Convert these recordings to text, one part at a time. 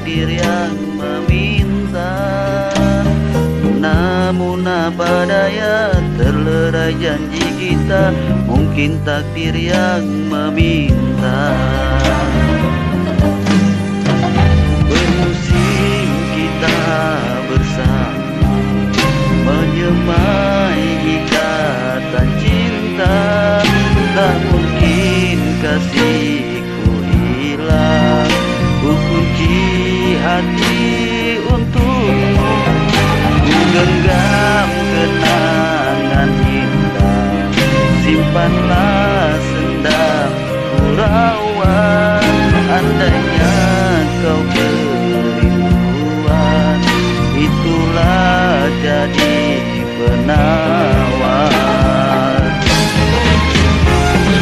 takdir yang meminta. Namun apa daya, terlerai janji kita, mungkin takdir yang meminta. Bermusim kita bersama, menyemai ikatan cinta. Tak mungkin kasihku hilang, ku kunci hati untukmu. Ku genggam kenangan indah, simpanlah sendam ku rawat. Andainya kau kerinduan, itulah jadi penawar.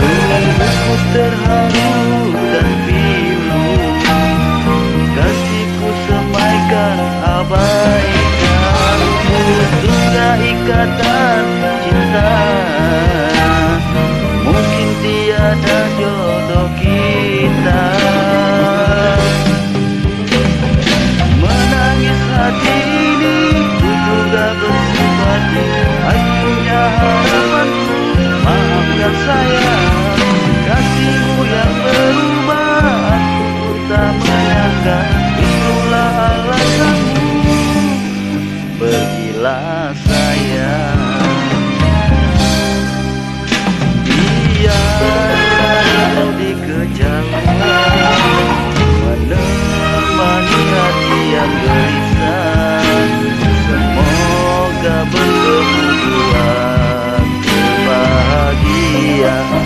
Sungguh terharu dan pilu, kasihku semaikan abaikan. Putusnya ikatan cinta, mungkin tiada jodoh kita. Menangis hati ini, ku juga bersimpati. Akhirnya harapanku, maafkan saya. Kasihmu yang berubah, aku tak menyangka. Itulah alasanmu, pergilah sayang. Biar di kejauhan, menemani hati yang gelisah. Semoga bertemu bulan kebahagiaan.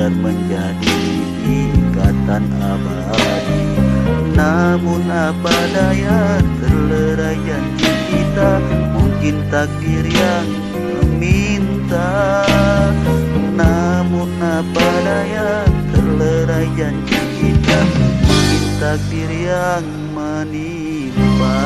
Menjadi ikatan abadi. Namun apa daya, terlerai janji kita, mungkin takdir yang meminta. Namun apa daya, terlerai janji kita, mungkin takdir yang menimpa.